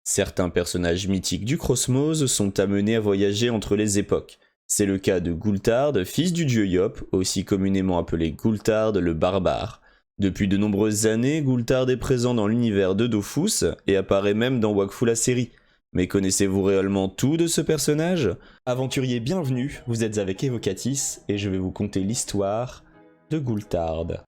Certains personnages mythiques du Cosmos sont amenés à voyager entre les époques. C'est le cas de Gulthard, fils du dieu Yop, aussi communément appelé Gulthard le barbare. Depuis de nombreuses années, Gulthard est présent dans l'univers de Dofus et apparaît même dans Wakfu la série. Mais connaissez-vous réellement tout de ce personnage? Aventurier bienvenue, vous êtes avec Evocatis et je vais vous conter l'histoire de Gulthard.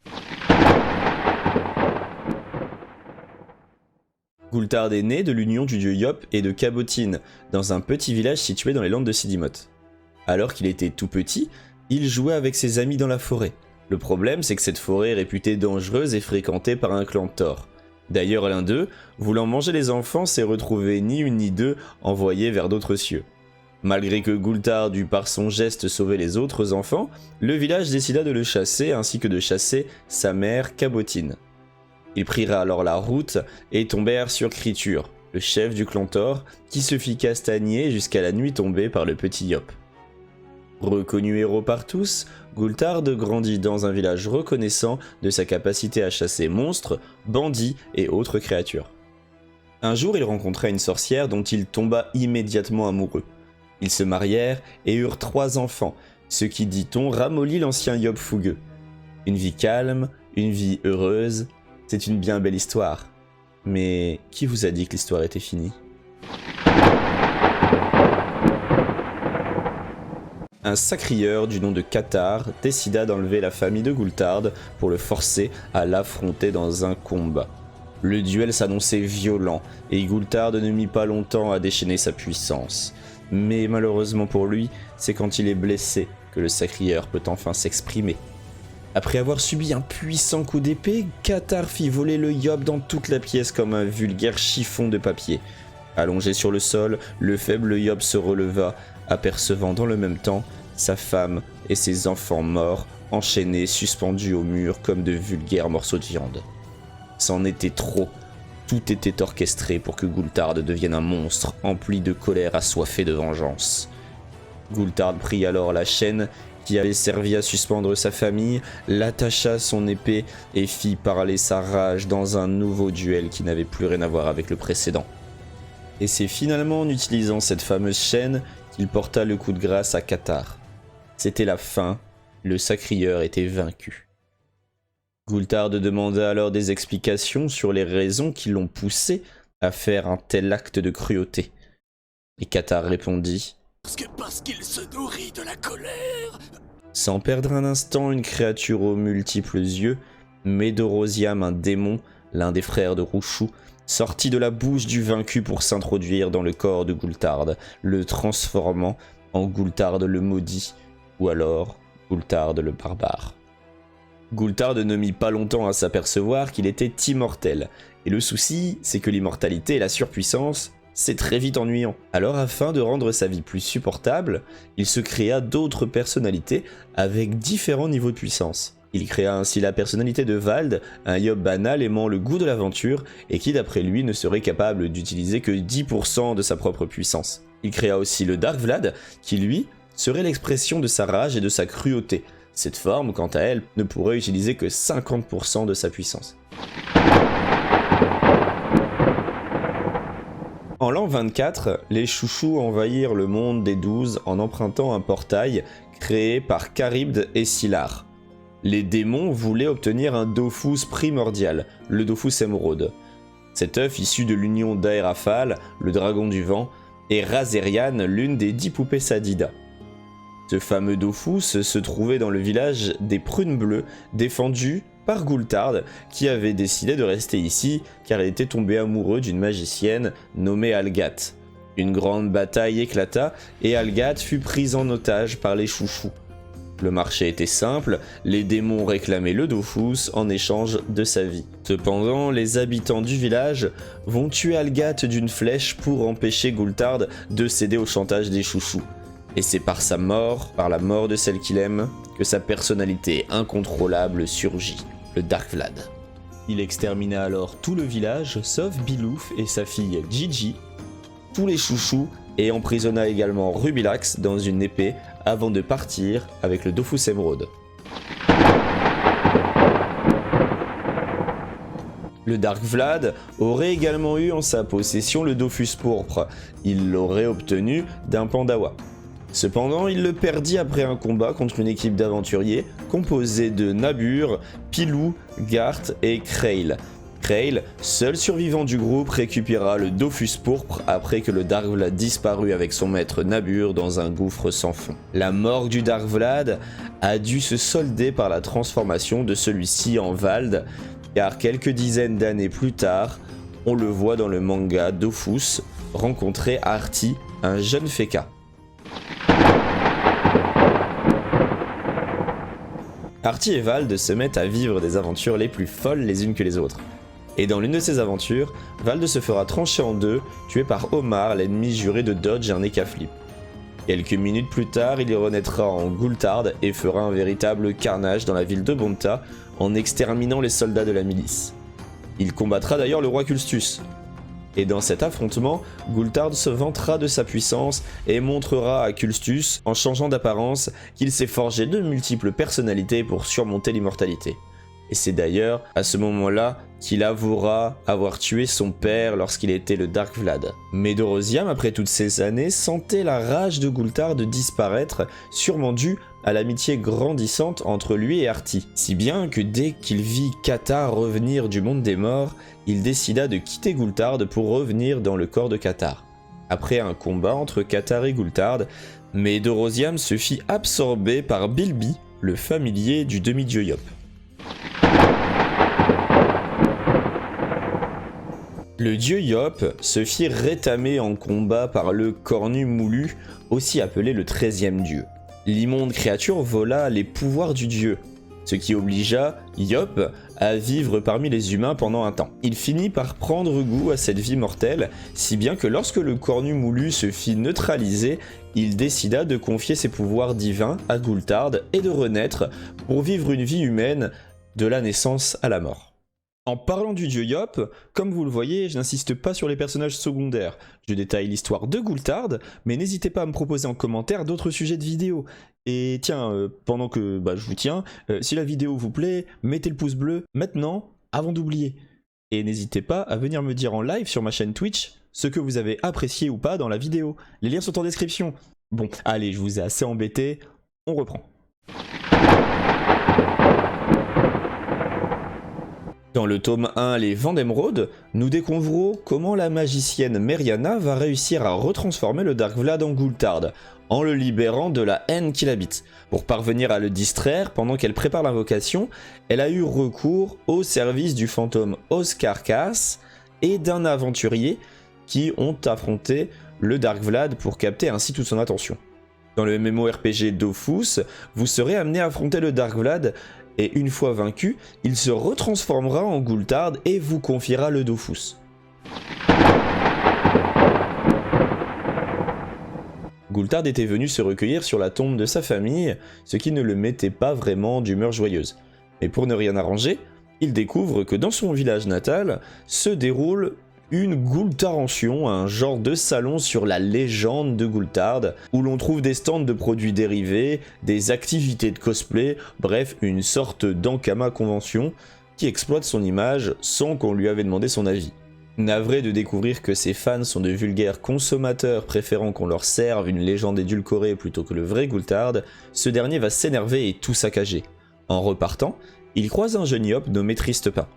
Gulthard est né de l'union du dieu Yop et de Cabotine, dans un petit village situé dans les landes de Sidimoth. Alors qu'il était tout petit, il jouait avec ses amis dans la forêt. Le problème, c'est que cette forêt est réputée dangereuse et fréquentée par un clan Thor. D'ailleurs, l'un d'eux, voulant manger les enfants, s'est retrouvé ni une ni deux envoyé vers d'autres cieux. Malgré que Gulthard dut par son geste sauver les autres enfants, le village décida de le chasser ainsi que de chasser sa mère Cabotine. Ils prirent alors la route et tombèrent sur Kritur, le chef du clan Thor, qui se fit castagner jusqu'à la nuit tombée par le petit Yop. Reconnu héros par tous, Gulthard grandit dans un village reconnaissant de sa capacité à chasser monstres, bandits et autres créatures. Un jour, il rencontra une sorcière dont il tomba immédiatement amoureux. Ils se marièrent et eurent 3 enfants, ce qui, dit-on, ramollit l'ancien Yop fougueux. Une vie calme, une vie heureuse, c'est une bien belle histoire. Mais qui vous a dit que l'histoire était finie ? Un sacrieur du nom de Cathar décida d'enlever la famille de Gulthard pour le forcer à l'affronter dans un combat. Le duel s'annonçait violent et Gulthard ne mit pas longtemps à déchaîner sa puissance. Mais malheureusement pour lui, c'est quand il est blessé que le sacrieur peut enfin s'exprimer. Après avoir subi un puissant coup d'épée, Cathar fit voler le Yop dans toute la pièce comme un vulgaire chiffon de papier. Allongé sur le sol, le faible Yop se releva, apercevant dans le même temps sa femme et ses enfants morts, enchaînés, suspendus au mur comme de vulgaires morceaux de viande. C'en était trop. Tout était orchestré pour que Gulthard devienne un monstre, empli de colère assoiffé de vengeance. Gulthard prit alors la chaîne qui avait servi à suspendre sa famille, l'attacha à son épée et fit parler sa rage dans un nouveau duel qui n'avait plus rien à voir avec le précédent. Et c'est finalement en utilisant cette fameuse chaîne qu'il porta le coup de grâce à Cathar. C'était la fin, le sacrieur était vaincu. Gulthard demanda alors des explications sur les raisons qui l'ont poussé à faire un tel acte de cruauté. Et Cathar répondit « Parce qu'il se nourrit de la colère !» Sans perdre un instant, une créature aux multiples yeux, Medorosiam, un démon, l'un des frères de Rushu, sortit de la bouche du vaincu pour s'introduire dans le corps de Gulthard, le transformant en Gulthard le maudit, ou alors Gulthard le barbare. Gulthard ne mit pas longtemps à s'apercevoir qu'il était immortel, et le souci, c'est que l'immortalité et la surpuissance, c'est très vite ennuyant. Alors afin de rendre sa vie plus supportable, il se créa d'autres personnalités avec différents niveaux de puissance. Il créa ainsi la personnalité de Vald, un Yop banal aimant le goût de l'aventure et qui d'après lui ne serait capable d'utiliser que 10% de sa propre puissance. Il créa aussi le Dark Vlad, qui lui serait l'expression de sa rage et de sa cruauté. Cette forme, quant à elle, ne pourrait utiliser que 50% de sa puissance. En l'an 24, les Chouchous envahirent le monde des 12 en empruntant un portail créé par Charybde et Scylla. Les démons voulaient obtenir un Dofus primordial, le Dofus émeraude. Cet œuf issu de l'union d'Aéraphale, le dragon du vent, et Razerian, l'une des 10 poupées Sadida. Ce fameux Dofus se trouvait dans le village des Prunes Bleues, défendu par Gulthard, qui avait décidé de rester ici car il était tombé amoureux d'une magicienne nommée Algath. Une grande bataille éclata et Algath fut prise en otage par les Chouchous. Le marché était simple, les démons réclamaient le Dofus en échange de sa vie. Cependant, les habitants du village vont tuer Algath d'une flèche pour empêcher Gulthard de céder au chantage des Chouchous. Et c'est par sa mort, par la mort de celle qu'il aime, que sa personnalité incontrôlable surgit, le Dark Vlad. Il extermina alors tout le village, sauf Bilouf et sa fille Gigi, tous les Chouchous, et emprisonna également Rubilax dans une épée avant de partir avec le Dofus émeraude. Le Dark Vlad aurait également eu en sa possession le Dofus pourpre, il l'aurait obtenu d'un Pandawa. Cependant, il le perdit après un combat contre une équipe d'aventuriers composée de Nabur, Pilou, Gart et Krail. Krail, seul survivant du groupe, récupéra le Dofus pourpre après que le Dark Vlad disparut avec son maître Nabur dans un gouffre sans fond. La mort du Dark Vlad a dû se solder par la transformation de celui-ci en Vald, car quelques dizaines d'années plus tard, on le voit dans le manga Dofus rencontrer Artie, un jeune Feka. Artie et Vald se mettent à vivre des aventures les plus folles les unes que les autres. Et dans l'une de ces aventures, Vald se fera trancher en deux, tué par Omar, l'ennemi juré de Dodge et un Ekaflip. Quelques minutes plus tard, il y renaîtra en Gulthard et fera un véritable carnage dans la ville de Bonta en exterminant les soldats de la milice. Il combattra d'ailleurs le roi Culstus. Et dans cet affrontement, Gulthard se vantera de sa puissance et montrera à Culstus, en changeant d'apparence, qu'il s'est forgé de multiples personnalités pour surmonter l'immortalité. Et c'est d'ailleurs à ce moment-là qu'il avouera avoir tué son père lorsqu'il était le Dark Vlad. Mais Dorosiam, après toutes ces années, sentait la rage de Gulthard disparaître, sûrement due à l'amitié grandissante entre lui et Artie. Si bien que dès qu'il vit Cathar revenir du monde des morts, il décida de quitter Gulthard pour revenir dans le corps de Cathar. Après un combat entre Cathar et Gulthard, mais Dorosiam se fit absorber par Bilby, le familier du demi-dieu Yop. Le dieu Yop se fit rétamer en combat par le cornu moulu, aussi appelé le 13e dieu. L'immonde créature vola les pouvoirs du dieu, ce qui obligea Yop à vivre parmi les humains pendant un temps. Il finit par prendre goût à cette vie mortelle, si bien que lorsque le cornu moulu se fit neutraliser, il décida de confier ses pouvoirs divins à Gulthard et de renaître pour vivre une vie humaine de la naissance à la mort. En parlant du dieu Yop, comme vous le voyez, je n'insiste pas sur les personnages secondaires. Je détaille l'histoire de Gulthard, mais n'hésitez pas à me proposer en commentaire d'autres sujets de vidéo. Et tiens, pendant que je vous tiens, si la vidéo vous plaît, mettez le pouce bleu maintenant, avant d'oublier. Et n'hésitez pas à venir me dire en live sur ma chaîne Twitch ce que vous avez apprécié ou pas dans la vidéo. Les liens sont en description. Bon, allez, je vous ai assez embêté, on reprend. Dans le tome 1, Les Vents d'Émeraude, nous découvrons comment la magicienne Meriana va réussir à retransformer le Dark Vlad en Gulthard, en le libérant de la haine qui l'habite. Pour parvenir à le distraire pendant qu'elle prépare l'invocation, elle a eu recours au service du fantôme Oscar Cass et d'un aventurier qui ont affronté le Dark Vlad pour capter ainsi toute son attention. Dans le MMORPG Dofus, vous serez amené à affronter le Dark Vlad et une fois vaincu, il se retransformera en Gulthard et vous confiera le Dofus. Gulthard était venu se recueillir sur la tombe de sa famille, ce qui ne le mettait pas vraiment d'humeur joyeuse. Mais pour ne rien arranger, il découvre que dans son village natal se déroule une Gultarention, un genre de salon sur la légende de Gulthard, où l'on trouve des stands de produits dérivés, des activités de cosplay, bref, une sorte d'Ankama convention qui exploite son image sans qu'on lui avait demandé son avis. Navré de découvrir que ses fans sont de vulgaires consommateurs préférant qu'on leur serve une légende édulcorée plutôt que le vrai Gulthard, ce dernier va s'énerver et tout saccager. En repartant, il croise un jeune Yop nommé Tristepin.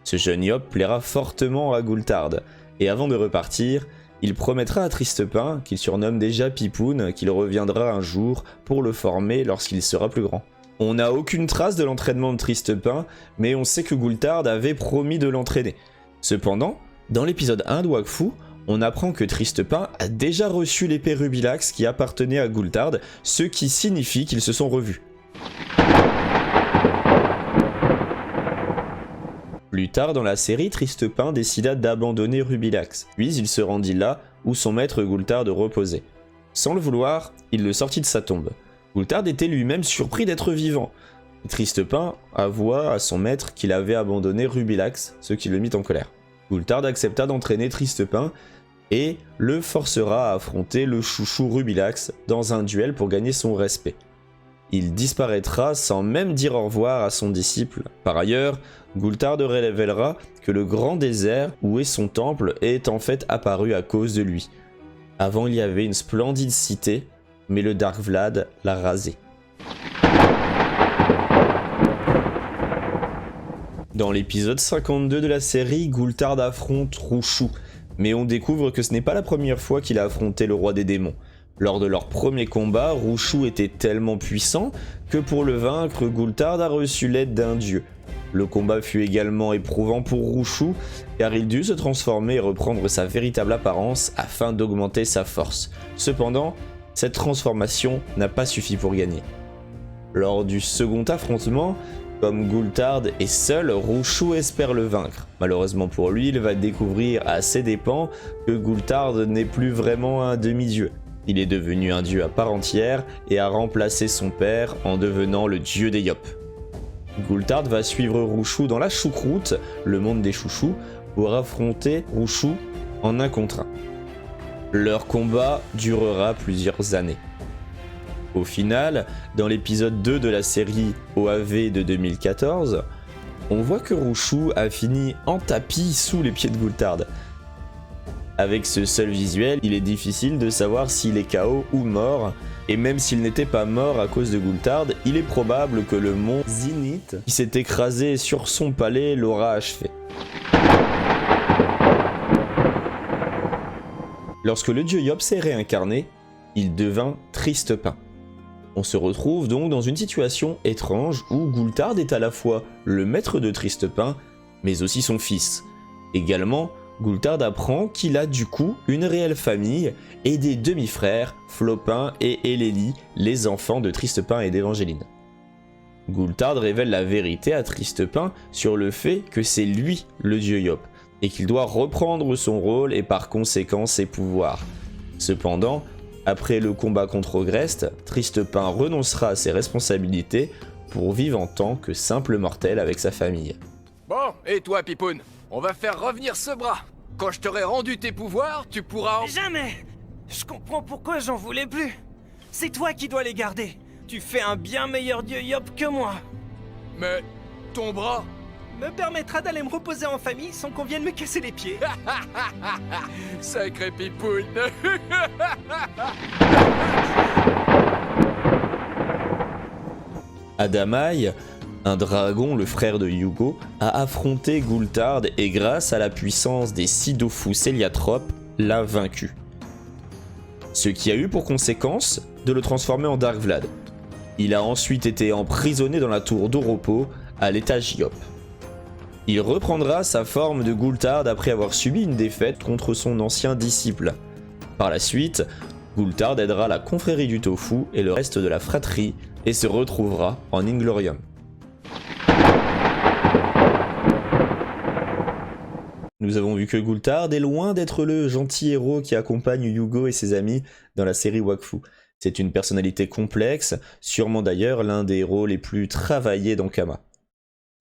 Ce jeune Yop plaira fortement à Gulthard, et avant de repartir, il promettra à Tristepin, qu'il surnomme déjà Pipoun, qu'il reviendra un jour pour le former lorsqu'il sera plus grand. On n'a aucune trace de l'entraînement de Tristepin, mais on sait que Gulthard avait promis de l'entraîner. Cependant, dans l'épisode 1 de Wakfu, on apprend que Tristepin a déjà reçu l'épée Rubilax qui appartenait à Gulthard, ce qui signifie qu'ils se sont revus. Plus tard dans la série, Tristepin décida d'abandonner Rubilax, puis il se rendit là où son maître Gulthard reposait. Sans le vouloir, il le sortit de sa tombe. Gulthard était lui-même surpris d'être vivant. Tristepin avoua à son maître qu'il avait abandonné Rubilax, ce qui le mit en colère. Gulthard accepta d'entraîner Tristepin et le forcera à affronter le chouchou Rubilax dans un duel pour gagner son respect. il disparaîtra sans même dire au revoir à son disciple. Par ailleurs, Gulthard révélera que le grand désert où est son temple est en fait apparu à cause de lui. Avant, il y avait une splendide cité, mais le Dark Vlad l'a rasée. Dans l'épisode 52 de la série, Gulthard affronte Rushou, mais on découvre que ce n'est pas la première fois qu'il a affronté le roi des démons. Lors de leur premier combat, Rushou était tellement puissant que pour le vaincre, Gulthard a reçu l'aide d'un dieu. Le combat fut également éprouvant pour Rushou, car il dut se transformer et reprendre sa véritable apparence afin d'augmenter sa force. Cependant, cette transformation n'a pas suffi pour gagner. Lors du second affrontement, comme Gulthard est seul, Rushou espère le vaincre. Malheureusement pour lui, il va découvrir à ses dépens que Gulthard n'est plus vraiment un demi-dieu. Il est devenu un dieu à part entière et a remplacé son père en devenant le dieu des Yop. Gulthard va suivre Rushou dans la choucroute, le monde des chouchous, pour affronter Rushou en 1 contre 1. Leur combat durera plusieurs années. Au final, dans l'épisode 2 de la série OAV de 2014, on voit que Rushou a fini en tapis sous les pieds de Gulthard. Avec ce seul visuel, il est difficile de savoir s'il est KO ou mort, et même s'il n'était pas mort à cause de Gulthard, il est probable que le mont Zenith, qui s'est écrasé sur son palais, l'aura achevé. Lorsque le dieu Yop s'est réincarné, il devint Tristepin. On se retrouve donc dans une situation étrange où Gulthard est à la fois le maître de Tristepin, mais aussi son fils. Également, Gulthard apprend qu'il a du coup une réelle famille et des demi-frères, Flopin et Eleli, les enfants de Tristepin et d'Evangeline. Gulthard révèle la vérité à Tristepin sur le fait que c'est lui le dieu Yop, et qu'il doit reprendre son rôle et par conséquent ses pouvoirs. Cependant, après le combat contre Ogrest, Tristepin renoncera à ses responsabilités pour vivre en tant que simple mortel avec sa famille. Bon, et toi, Pipoun? On va faire revenir ce bras. Quand je t'aurai rendu tes pouvoirs, tu pourras en... Jamais! Je comprends pourquoi j'en voulais plus. C'est toi qui dois les garder. Tu fais un bien meilleur dieu Yop que moi. Mais... ton bras? Me permettra d'aller me reposer en famille sans qu'on vienne me casser les pieds. Sacré Pipoun. Adamai, un dragon, le frère de Hugo, a affronté Gulthard et grâce à la puissance des Sidofu Céliatropes, l'a vaincu. Ce qui a eu pour conséquence de le transformer en Dark Vlad. Il a ensuite été emprisonné dans la tour d'Oropo, à l'étage Yop. Il reprendra sa forme de Gulthard après avoir subi une défaite contre son ancien disciple. Par la suite, Gulthard aidera la confrérie du Tofu et le reste de la fratrie et se retrouvera en Inglorium. Nous avons vu que Gulthard est loin d'être le gentil héros qui accompagne Hugo et ses amis dans la série Wakfu. C'est une personnalité complexe, sûrement d'ailleurs l'un des héros les plus travaillés dans Kama.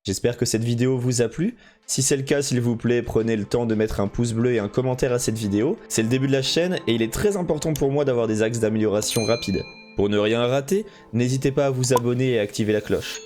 J'espère que cette vidéo vous a plu. Si c'est le cas, s'il vous plaît, prenez le temps de mettre un pouce bleu et un commentaire à cette vidéo. C'est le début de la chaîne et il est très important pour moi d'avoir des axes d'amélioration rapides. Pour ne rien rater, n'hésitez pas à vous abonner et à activer la cloche.